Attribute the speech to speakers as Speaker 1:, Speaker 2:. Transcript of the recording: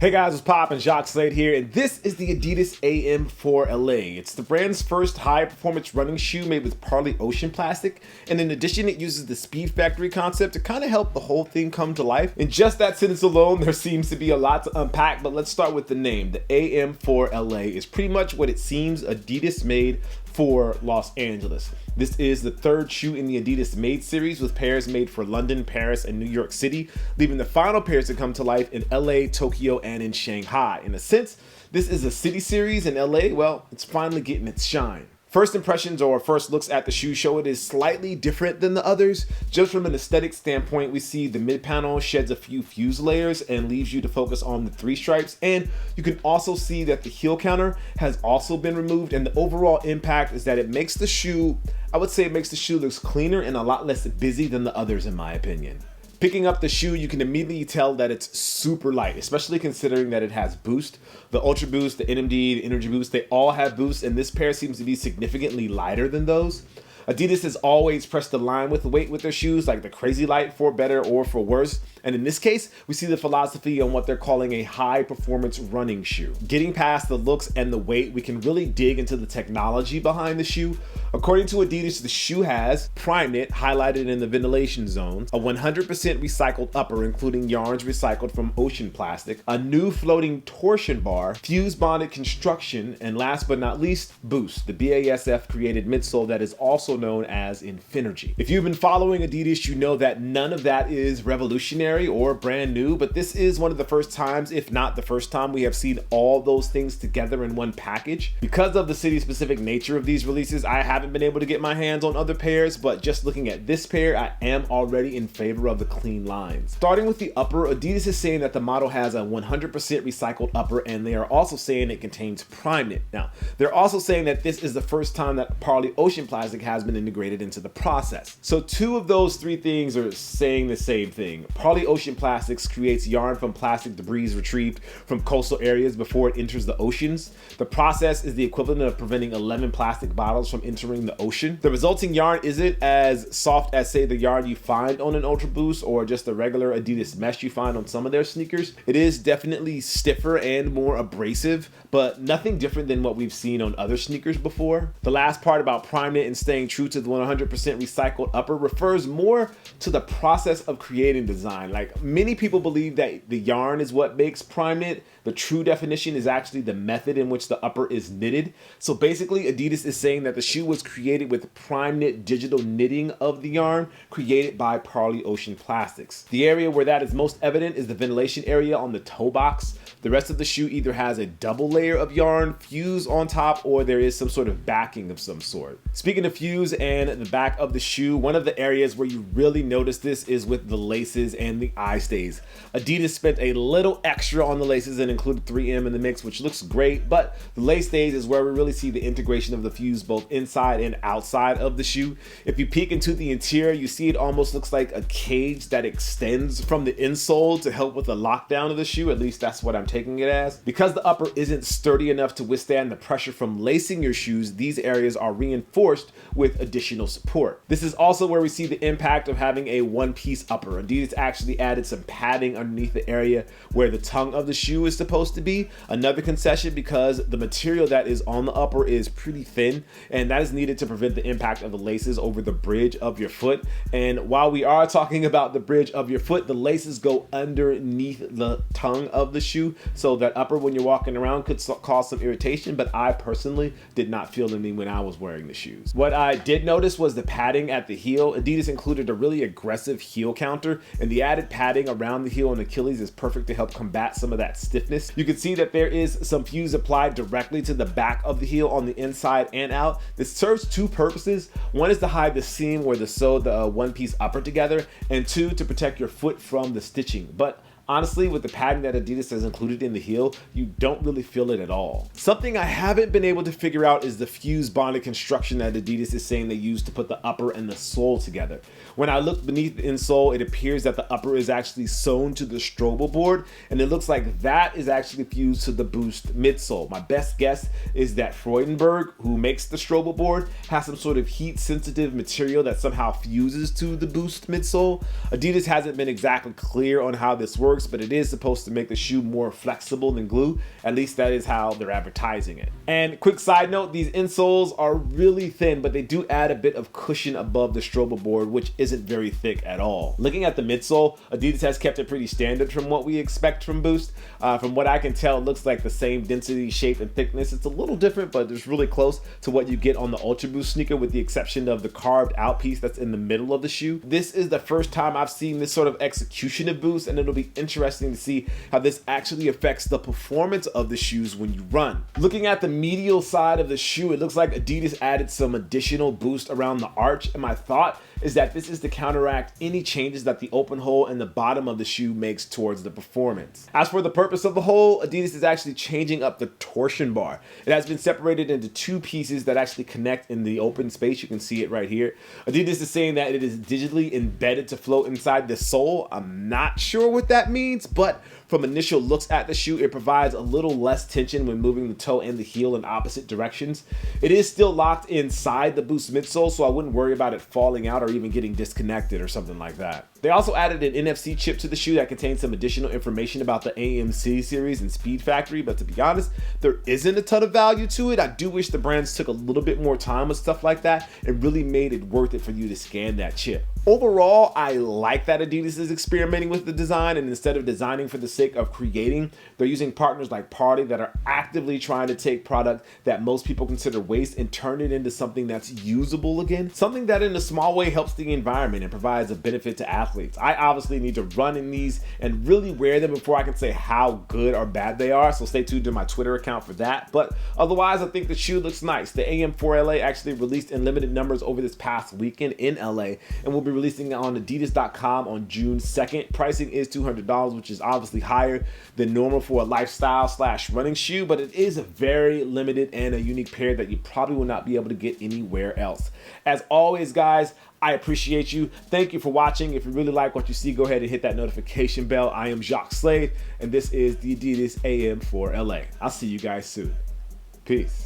Speaker 1: Hey guys, what's poppin'? Jacques Slade here, and this is the ADIDAS AM4LA. It's the brand's first high-performance running shoe made with Parley ocean plastic, and in addition, it uses the Speed Factory concept to kind of help the whole thing come to life. In just that sentence alone, there seems to be a lot to unpack, but let's start with the name. The AM4LA is pretty much what it seems ADIDAS made for Los Angeles. This is the third shoe in the ADIDAS Made series, with pairs made for London, Paris, and New York City, leaving the final pairs to come to life in LA, Tokyo, and in Shanghai. In a sense, this is a city series, and LA, well, it's finally getting its shine. First impressions or first looks at the shoe show it is slightly different than the others. Just from an aesthetic standpoint, we see the mid panel sheds a few fuse layers and leaves you to focus on the three stripes. And you can also see that the heel counter has also been removed, and the overall impact is that it makes the shoe, I would say it makes the shoe look cleaner and a lot less busy than the others in my opinion. Picking up the shoe, you can immediately tell that it's super light, especially considering that it has boost. The Ultra Boost, the NMD, the Energy Boost, they all have boost, and this pair seems to be significantly lighter than those. ADIDAS has always pressed the line with weight with their shoes, like the crazy light for better or for worse. And in this case, we see the philosophy on what they're calling a high performance running shoe. Getting past the looks and the weight, we can really dig into the technology behind the shoe. According to ADIDAS, the shoe has Prime Knit highlighted in the ventilation zones, a 100% recycled upper, including yarns recycled from ocean plastic, a new floating torsion bar, fuse bonded construction, and last but not least, Boost, the BASF created midsole that is also known as Infinergy. If you've been following ADIDAS, you know that none of that is revolutionary or brand new, but this is one of the first times, if not the first time, we have seen all those things together in one package. Because of the city-specific nature of these releases, I haven't been able to get my hands on other pairs, but just looking at this pair, I am already in favor of the clean lines. Starting with the upper, ADIDAS is saying that the model has a 100% recycled upper, and they are also saying it contains Prime Knit. Now, they're also saying that this is the first time that Parley ocean plastic has been integrated into the process. So two of those three things are saying the same thing. Parley ocean plastics creates yarn from plastic debris retrieved from coastal areas before it enters the oceans. The process is the equivalent of preventing 11 plastic bottles from entering the ocean. The resulting yarn isn't as soft as, say, the yarn you find on an Ultra Boost or just the regular ADIDAS mesh you find on some of their sneakers. It is definitely stiffer and more abrasive, but nothing different than what we've seen on other sneakers before. The last part about Prime Knit and staying true to the 100% recycled upper refers more to the process of creating design. Like, many people believe that the yarn is what makes Prime Knit. The true definition is actually the method in which the upper is knitted. So basically, ADIDAS is saying that the shoe was created with Prime Knit digital knitting of the yarn created by Parley Ocean Plastics. The area where that is most evident is the ventilation area on the toe box. The rest of the shoe either has a double layer of yarn fused on top, or there is some sort of backing of some sort. Speaking of fuse and the back of the shoe, one of the areas where you really notice this is with the laces and the eye stays. ADIDAS spent a little extra on the laces and included 3M in the mix, which looks great, but the lace stays is where we really see the integration of the fuse both inside and outside of the shoe. If you peek into the interior, you see it almost looks like a cage that extends from the insole to help with the lockdown of the shoe. At least that's what I'm taking it as. Because the upper isn't sturdy enough to withstand the pressure from lacing your shoes, these areas are reinforced with additional support. This is also where we see the impact of having a one-piece upper. ADIDAS actually added some padding underneath the area where the tongue of the shoe is supposed to be. Another concession, because the material that is on the upper is pretty thin, and that is needed to prevent the impact of the laces over the bridge of your foot. And while we are talking about the bridge of your foot, the laces go underneath the tongue of the shoe, so that upper, when you're walking around, could cause some irritation, but I personally did not feel any when I was wearing the shoes. What I did notice was the padding at the heel. ADIDAS included a really aggressive heel counter, and the added padding around the heel and Achilles is perfect to help combat some of that stiffness. You can see that there is some fuse applied directly to the back of the heel on the inside and out. This serves two purposes. One is to hide the seam where they sewed the one-piece upper together, and two, to protect your foot from the stitching. But honestly, with the padding that ADIDAS has included in the heel, you don't really feel it at all. Something I haven't been able to figure out is the fuse bonded construction that ADIDAS is saying they use to put the upper and the sole together. When I look beneath the insole, it appears that the upper is actually sewn to the Strobel board, and it looks like that is actually fused to the Boost midsole. My best guess is that Freudenberg, who makes the Strobel board, has some sort of heat-sensitive material that somehow fuses to the Boost midsole. ADIDAS hasn't been exactly clear on how this works, works, but it is supposed to make the shoe more flexible than glue. At least that is how they're advertising it. And quick side note, these insoles are really thin, but they do add a bit of cushion above the strobo board, which isn't very thick at all. Looking at the midsole, Adidas has kept it pretty standard from what we expect from Boost. From what I can tell, it looks like the same density, shape, and thickness. It's a little different, but it's really close to what you get on the Ultra Boost sneaker, with the exception of the carved out piece that's in the middle of the shoe. This is the first time I've seen this sort of execution of Boost, and it'll be interesting to see how this actually affects the performance of the shoes when you run. Looking at the medial side of the shoe, it looks like Adidas added some additional boost around the arch, and my thought is that this is to counteract any changes that the open hole in the bottom of the shoe makes towards the performance. As for the purpose of the hole, Adidas is actually changing up the torsion bar. It has been separated into two pieces that actually connect in the open space. You can see it right here. Adidas is saying that it is digitally embedded to float inside the sole. I'm not sure what that means, but from initial looks at the shoe, it provides a little less tension when moving the toe and the heel in opposite directions. It is still locked inside the Boost midsole, so I wouldn't worry about it falling out or even getting disconnected or something like that. They also added an NFC chip to the shoe that contains some additional information about the AMC series and Speed Factory, but to be honest, there isn't a ton of value to it. I do wish the brands took a little bit more time with stuff like that and really made it worth it for you to scan that chip. Overall, I like that Adidas is experimenting with the design, and instead of designing for the sake of creating, they're using partners like Parley that are actively trying to take product that most people consider waste and turn it into something that's usable again, something that in a small way helps the environment and provides a benefit to athletes. I obviously need to run in these and really wear them before I can say how good or bad they are, so stay tuned to my Twitter account for that. But otherwise, I think the shoe looks nice. The AM4LA actually released in limited numbers over this past weekend in LA, and will be releasing it on adidas.com on June 2nd. Pricing is $200, which is obviously higher than normal for a lifestyle / running shoe, but it is a very limited and a unique pair that you probably will not be able to get anywhere else. As always, guys, I appreciate you. Thank you for watching. If you really like what you see, go ahead and hit that notification bell. I am Jacques Slade, and this is the Adidas AM4LA. I'll see you guys soon. Peace.